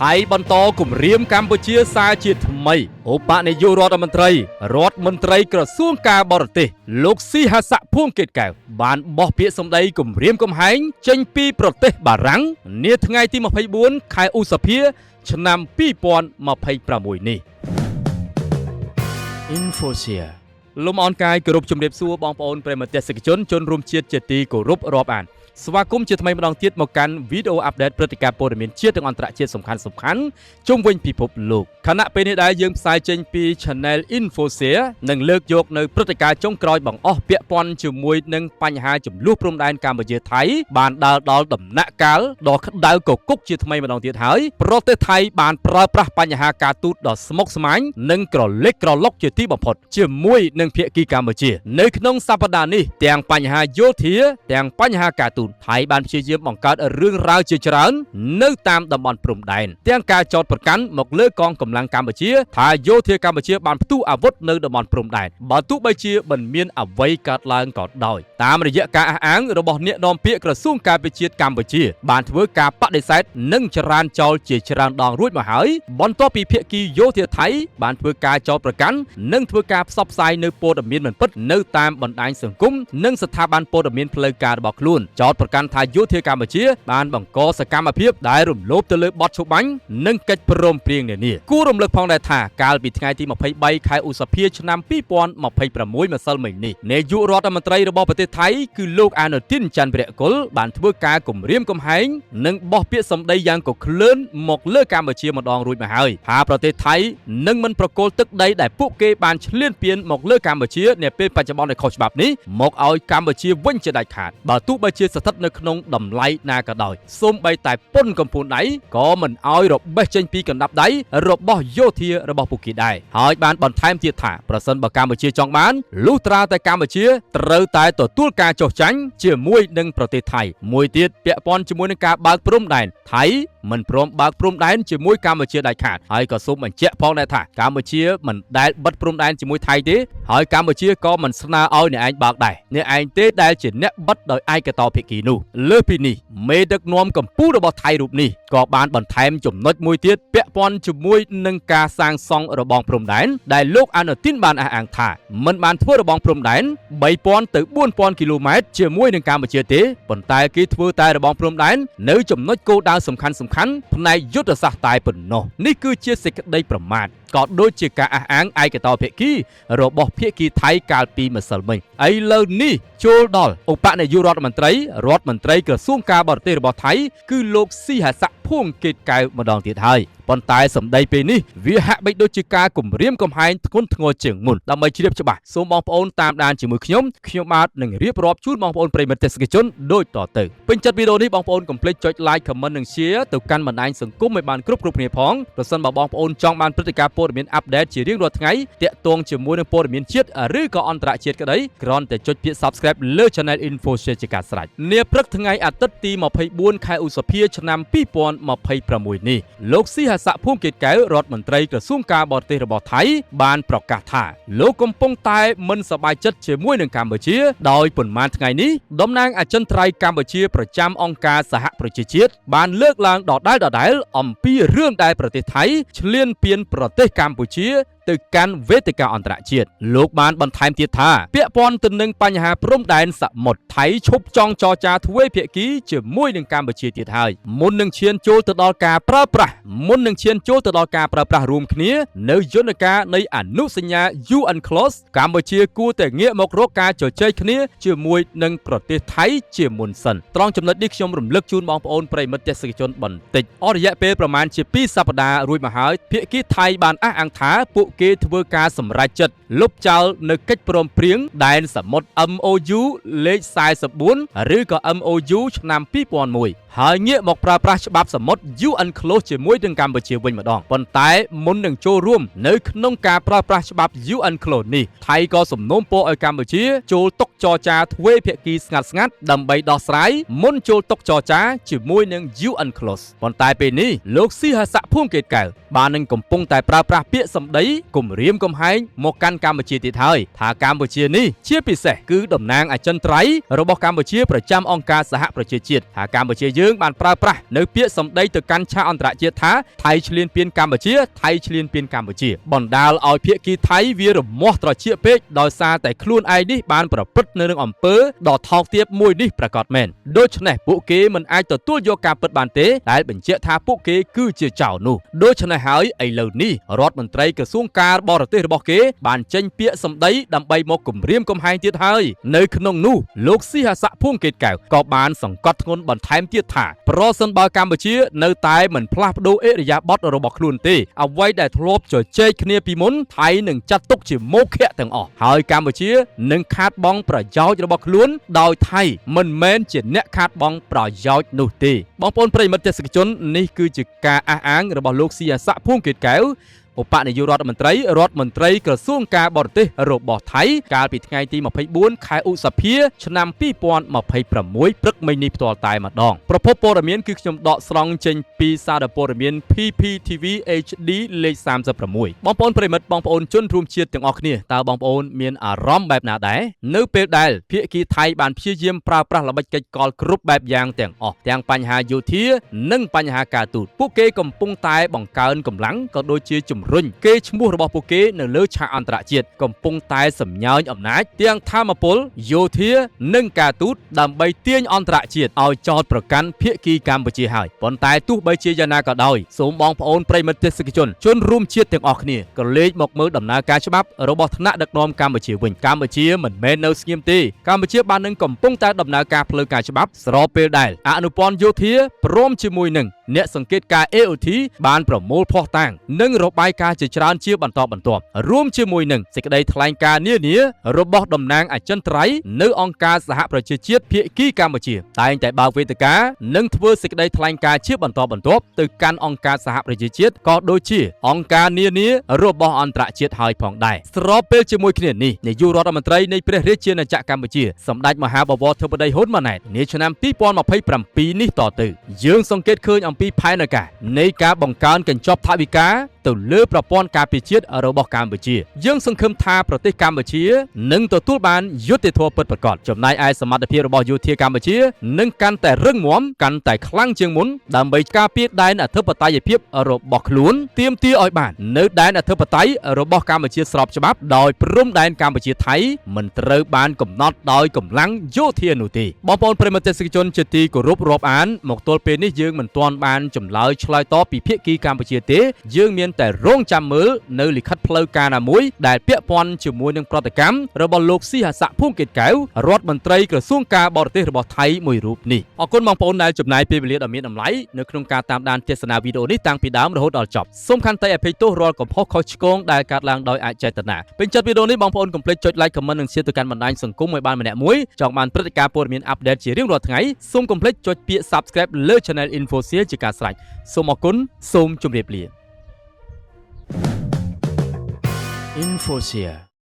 ថៃបន្តគម្រាមកម្ពុជាសារជាថ្មីឧបនាយករដ្ឋមន្ត្រីក្រសួងការបរទេសលោកស៊ីហាស័កភួងកេតកែវបានបោះពាក្យសម្ដីគម្រាមកំហែងចេញពីប្រទេសបារាំងនាថ្ងៃទី24ខែឧសភាឆ្នាំ2026នេះ Infosia លោកអនកាយគោរពជំរាបសួរបងប្អូនប្រិយមិត្តទេសនិកជនរួមជាតិជាទីគោរពរាប់អានស្វាគមន៍ជាថ្មីម្ដងទៀតមកកាន់វីដេអូអាប់ដេតព្រឹត្តិការណ៍ព័ត៌មានជាតិនិងអន្តរជាតិសំខាន់ជុំវិញពិភពលោកខណៈពេលនេះដែលយើងផ្សាយចេញពី Channel Infosia នឹងលើកយកនៅព្រឹត្តិការណ៍ចុងក្រោយបង្អស់ពាក់ព័ន្ធជាមួយនឹងបញ្ហាចំនួនព្រំដែនកម្ពុជាថៃបានដល់ដំណាក់កាលដ៏ក្តៅគគុកជាថ្មីម្ដងទៀតហើយប្រទេសថៃបានប្រើប្រាស់បញ្ហាការទូតដ៏ស្មុគស្មាញនិងក្រឡេកក្រឡុកជាទីបំផុតជាមួយនឹងភាគីកម្ពុជានៅក្នុងសប្តាហ៍នេះទាំងបញ្ហាយោធាទាំងបញ្ហាការទូតថៃបានព្យាយាមបង្កើតរឿងរ៉ាវជាច្រើននៅតាមតំបន់ព្រំដែនទាំងការចោទប្រកាន់មកលើកងកម្លាំងកម្ពុជាថាយោធាកម្ពុជាបានផ្ទុះអាវុធនៅតំបន់ព្រំដែនបើទោះបីជាមិនមានអ្វីកើតឡើងក៏ដោយតាមរយៈការអះអាងរបស់អ្នកនាំពាក្យក្រសួងការពារជាតិកម្ពុជាបានធ្វើការបដិសេធនិងចរានចោលជាច្រើនដងរួចមកហើយបន្ទាប់ពីភាគីយោធាថៃបានធ្វើការចោទប្រកាន់និងធ្វើការផ្សព្វផ្សាយនៅព័ត៌មានមិនពិតនៅតាមបណ្ដាញសង្គមនិងស្ថាប័នព័ត៌មានផ្លូវការរបស់ខ្លួនចោទប្រកាន់ថាយោធាកម្ពុជាបានបង្កសកម្មភាពដែលរំលោភទៅលើបទឈប់បាញ់និងកិច្ចព្រមព្រៀងនានាគួររំលឹកផងដែរថាកាលពីថ្ងៃទី23ខែឧសភាឆ្នាំ2026ម្សិលមិញនេះនាយករដ្ឋមន្ត្រីរបស់ប្រទេសថៃគឺលោកអនុทิនច័ន្ទវិរៈគុលបានធ្វើការគម្រាមកំហែងនិងបោះពាក្យសម្ដីយ៉ាងកក្លឿនមកលើកម្ពុជាម្ដងរួចមកហើយថាប្រទេសថៃនឹងមិនប្រគល់ទឹកដីដែលពួកគេបានឈ្លានពានមកលើកម្ពុជានាពេលបច្ចុប្បន្នដែលខុសច្បាប់នេះមកឲ្យកម្ពុជាវិញជាដាច់ខាតបើទោះបីជាស្ថិតនៅក្នុងតម្លៃណាក៏ដោយសូម្បីតែពុនកំពូលដៃក៏មិនឲ្យរបេះចេញពីកណ្ដាប់ដៃរបស់យោធារបស់ពួកគេដែរហើយបានបន្ថែមទៀតថាប្រសិនបើកម្ពុជាចង់បានលុះត្រាតែកម្ពុជាត្រូវតែទទួលការចុះចាញ់ជាមួយនឹងប្រទេសថៃមួយទៀតពាក់ព័ន្ធជាមួយនឹងការបើកព្រំដែនថៃមិនព្រមបើកព្រំដែនជាមួយកម្ពុជាដាច់ខាតហើយក៏សូមបញ្ជាក់ផងដែរថាកម្ពុជាមិនដែលបិទព្រំដែនជាមួយថៃទេហើយកម្ពុជាក៏មិនស្នើឲ្យអ្នកឯងបើកដែរអ្នកឯងទេដែលជាអ្នកបិទដោយឯកតោភាគីនោះលើពីនេះមេដឹកនាំកម្ពុជារបស់ថៃរូបនេះក៏បានបន្ថែមចំណុចមួយទៀតពាក់ព័ន្ធជាមួយនឹងការសាងសង់របងព្រំដែនដែលលោកអនុทินបានអះអាងថាមិនបានធ្វើរបងព្រំដែន 3000 ទៅ 4000 គីឡូម៉ែត្រជាមួយនឹងកម្ពុជាទេប៉ុន្តែគេធ្វើតែរបងព្រំដែននៅចំណុចគោលដៅសំខាន់ផ្នែកយុទ្ធសាស្ត្រតែប៉ុណ្ណោះនេះគឺជាសេចក្តីប្រមាថក៏ដូចជាការអះអាងឯកតោភាគីរបស់ភាគីថៃកាលពីម្សិលមិញឥឡូវនេះចូលដល់ឧបនាយករដ្ឋមន្ត្រីក្រសួងការបរទេសរបស់ថៃគឺលោកស៊ីហាស័កភួងកេតកែវម្ដងទៀតហើយប៉ុន្តែសម្ដីពេលនេះវាហាក់បីដូចជាការគំរាមកំហែងធ្ងន់ធ្ងរជាងមុនដើម្បីជ្រាបច្បាស់សូមបងប្អូនតាមដានជាមួយខ្ញុំបាទនឹងរៀបរាប់ជូនបងប្អូនប្រិយមិត្តទេសនិកជនដូចតទៅពេញចិត្តវីដេអូនេះបងប្អូនកុំភ្លេចចុច like comment និង share ទៅកាន់បណ្ដាញសង្គមឲ្យបានគ្រប់គ្នាផងប្រសិនបើបងប្អូនចង់បានព្រឹត្តិការណ៍ព័ត៌មានអាប់ដេតជារៀងរាល់ថ្ងៃតាក់ទងជាមួយនឹងព័ត៌មានជាតិឬក៏អន្តរជាតិក្តីគ្រាន់តែចុចពាក្យ subscribe លើ Channel Infosia ជាការស្រេចនាព្រឹកថ្ងៃអាទិត្យទី24ខែឧសភាឆ្នាំ2026នេះលោកស៊ីហាស័កភួងកេតកែវរដ្ឋមន្ត្រីក្រសួងការបរទេសរបស់ថៃបានប្រកាសថាលោកកំពុងតែមិនសប្បាយចិត្តជាមួយនឹងកម្ពុជាដោយប៉ុន្មានថ្ងៃនេះតំណាងអចិន្ត្រៃយ៍កម្ពុជាប្រចាំអង្គការសហប្រជាជាតិបានលើកឡើងដដែលអំពីរឿងដែលប្រទេសថៃឈ្លានពានប្រទេសកម្ពុជាទៅកាន់វេទិកាអន្តរជាតិលោកបានបន្ថែមទៀតថាពាក់ព័ន្ធទៅនឹងបញ្ហាព្រំដែនសមុទ្រថៃឈប់ចង់ចរចាទ្វេភាគីជាមួយនឹងកម្ពុជាទៀតហើយមុននឹងឈានចូលទៅដល់ការប្រើប្រាស់រួមគ្នានៅយន្តការនៃអនុសញ្ញា UNCLOS កម្ពុជាគួរតែងាកមករកការជជែកគ្នាជាមួយនឹងប្រទេសថៃជាមុនសិនត្រង់ចំណុចនេះខ្ញុំរំលឹកជូនបងប្អូនប្រិយមិត្តទេសនិកជនបន្តិចអស់រយៈពេលប្រមាណជា2សប្តាហ៍រួចមកហើយភាគីថៃបានអះអាងថាពួកគេធ្វើការសម្រេចចិត្តលុបចោលនៅកិច្ចព្រមព្រៀងដែនសមុទ្រ MOU លេខ44ឬក៏ MOU ឆ្នាំ2001ហើយងាកមកប្រើប្រាស់ច្បាប់សមុទ្រ UNCLOS ជាមួយនឹងកម្ពុជាវិញម្ដងប៉ុន្តែមុននឹងចូលរួមនៅក្នុងការប្រើប្រាស់ច្បាប់ UNCLOS នេះថៃក៏សំណូមពរឲ្យកម្ពុជាចូលតុចរចាទ្វេភាគីស្ងាត់ដើម្បីដោះស្រាយមុនចូលតុចរចាជាមួយនឹង UNCLOS ប៉ុន្តែពេលនេះលោកស៊ីហាស័កភួងកេតកែវបាននឹងកំពុងតែប្រើប្រាស់ពាក្យសម្ដី គំរាមកំហែងមកកាន់កម្ពុជាទៀតហើយថាកម្ពុជានេះជាពិសេសគឺតំណាងអចិន្ត្រៃយ៍របស់កម្ពុជាប្រចាំអង្គការសហប្រជាជាតិថាកម្ពុជាយើងបានប្រើប្រាស់នៅពាក្យសម្ដីទៅកាន់ឆាកអន្តរជាតិថាថៃឈ្លានពានកម្ពុជាថៃឈ្លានពានកម្ពុជាបណ្ដាលឲ្យភាគីថៃវារមាស់ត្រចៀកពេកដោយសារតែខ្លួនឯងនេះបានប្រព្រឹត្តនៅនឹងអំពើដ៏ថោកទាបមួយនេះប្រកាសមែនដូច្នេះពួកគេមិនអាចទទួលយកការពិតបានទេដែលបញ្ជាក់ថាពួកគេគឺជាចោរនោះដូច្នេះហើយឥឡូវនេះរដ្ឋមន្ត្រីក្រសួងការបរទេសរបស់គេបានចេញពាក្យសម្ដីដើម្បីមកគំរាមកំហែងទៀតហើយនៅក្នុងនោះលោកស៊ីហាស័កភួងកេតកែវក៏បានសង្កត់ធ្ងន់បន្ថែមទៀតថាប្រសិនបើកម្ពុជានៅតែមិនផ្លាស់ប្ដូរអិរិយាបថរបស់ខ្លួនទេអ្វីដែលធ្លាប់ជជែកគ្នាពីមុនថៃនឹងចាត់ទុកជាមោឃៈទាំងអស់ហើយកម្ពុជានឹងខាតបង់ប្រយោជន៍របស់ខ្លួនដោយថៃមិនមែនជាអ្នកខាតបង់ប្រយោជន៍នោះទេបងប្អូនប្រិយមិត្តទេសនិកជននេះគឺជាការអះអាងរបស់លោកស៊ីហាស័កភួងកេតកែវឧបនាយករដ្ឋមន្ត្រីក្រសួងការបរទេសរបស់ថៃកាលពីថ្ងៃទី24ខែឧសភាឆ្នាំ2026ព្រឹកមិញនេះផ្ទាល់តែម្ដងប្រភពព័ត៌មានគឺខ្ញុំដកស្រង់ចេញពីសារព័ត៌មាន PPTV HD លេខ36បងប្អូនប្រិមិត្តបងប្អូនជនរួមជាតិទាំងអស់គ្នាតើបងប្អូនមានអារម្មណ៍បែបណាដែរនៅពេលដែលភាគីថៃបានព្យាយាមប្រើប្រាស់ល្បិចកិច្ចកលគ្រប់បែបយ៉ាងទាំងអស់ទាំងបញ្ហាយោធានិងបញ្ហាការទូតពួកគេកំពុងតែបង្កើនកម្លាំងក៏ដូចជាជំរុញគេឈ្មោះរបស់ពួកគេនៅលើឆាកអន្តរជាតិកំពុងតែសម្ញើញអំណាចទាំងធម្មពលយោធានិងការទូតដើម្បីទាញអន្តរជាតិឲ្យចោទប្រកាន់ភាគីកម្ពុជាហើយប៉ុន្តែទោះបីជាយ៉ាងណាក៏ដោយសូមបងប្អូនប្រិយមិត្តទេសនិកជនរួមជាតិទាំងអស់គ្នាក៏លេចមកមើលដំណើរការច្បាប់របស់ថ្នាក់ដឹកនាំកម្ពុជាវិញកម្ពុជាមិនមែននៅស្ងៀមទេកម្ពុជាបាននឹងកំពុងតែដំណើរការផ្លូវការច្បាប់ស្របពេលដែលអនុព័ន្ធយោធាព្រមជាមួយនឹងអ្នកសង្កេតការ AOT បានប្រមូលភស្តុតាងនិងរបាយការណ៍ជាច្រើនជាបន្តបន្ទាប់រួមជាមួយនឹងសេចក្តីថ្លែងការណ៍នានារបស់តំណាងអចិន្ត្រៃយ៍នៅអង្គការសហប្រជាជាតិភាគីកម្ពុជាតែងតែបើកវេទិកានិងធ្វើសេចក្តីថ្លែងការណ៍ជាបន្តបន្ទាប់ទៅកាន់អង្គការសហប្រជាជាតិក៏ដូចជាអង្គការនានារបស់អន្តរជាតិហើយផងដែរស្របពេលជាមួយគ្នានេះនាយករដ្ឋមន្ត្រីនៃព្រះរាជាណាចក្រកម្ពុជាសម្ដេចមហាបវរធិបតីហ៊ុនម៉ាណែតនាឆ្នាំ2027នេះតទៅយើងសង្កេតឃើញអំពីផែនការនៃការបង្កើនកញ្ចប់ថវិកាទៅលើប្រព័ន្ធការពារជាតិរបស់កម្ពុជាយើងសង្ឃឹមថាប្រទេសកម្ពុជានឹងទទួលបានយុត្តិធម៌ពិតប្រាកដចំណែកឯសមត្ថភាពរបស់យោធាកម្ពុជានឹងកាន់តែរឹងមាំកាន់តែខ្លាំងជាងមុនដើម្បីការពារដែនអធិបតេយ្យភាពរបស់ខ្លួនទាមទារឲ្យបាននៅដែនអធិបតេយ្យរបស់កម្ពុជាស្របច្បាប់ដោយព្រំដែនកម្ពុជាថៃមិនត្រូវបានកំណត់ដោយកម្លាំងយោធានោះទេបងប្អូនប្រិយមិត្តទេសនិកជនជាទីគោរពរាប់អានមកទល់ពេលនេះយើងមិនទាន់បានចម្លើយឆ្លើយតបពីភាគីកម្ពុជាទេយើងមានតែរងចាំមើលនៅលិខិតផ្លូវការណាមួយដែលពាក់ព័ន្ធជាមួយនឹងប្រតិកម្មរបស់លោកស៊ីហាស័កភួងកេតកែវរដ្ឋមន្ត្រីក្រសួងការបរទេសរបស់ថៃមួយរូបនេះអរគុណបងប្អូនដែលចំណាយពេលវេលាដ៏មានតម្លៃនៅក្នុងការតាមដានទស្សនាវីដេអូនេះតាំងពីដើមរហូតដល់ចប់សូមខន្តីអភ័យទោសរាល់កំហុសខុសឆ្គងដែលកើតឡើងដោយអចេតនាពេញចិត្តវីដេអូនេះបងប្អូនកុំភ្លេចចុច like comment និង share ទៅកាន់បណ្ដាញសង្គមឲ្យបានម្នាក់មួយចង់បានព្រឹត្តិការណ៍ព័ត៌មានអាប់ដេតជារៀងរាល់ថ្ងៃសូមកុំភ្លេចចុចពាក្យ subscribe លើ Channel Infosia ជាការស្រេចសូមអរគុណសូមជម្រាបលាInfosia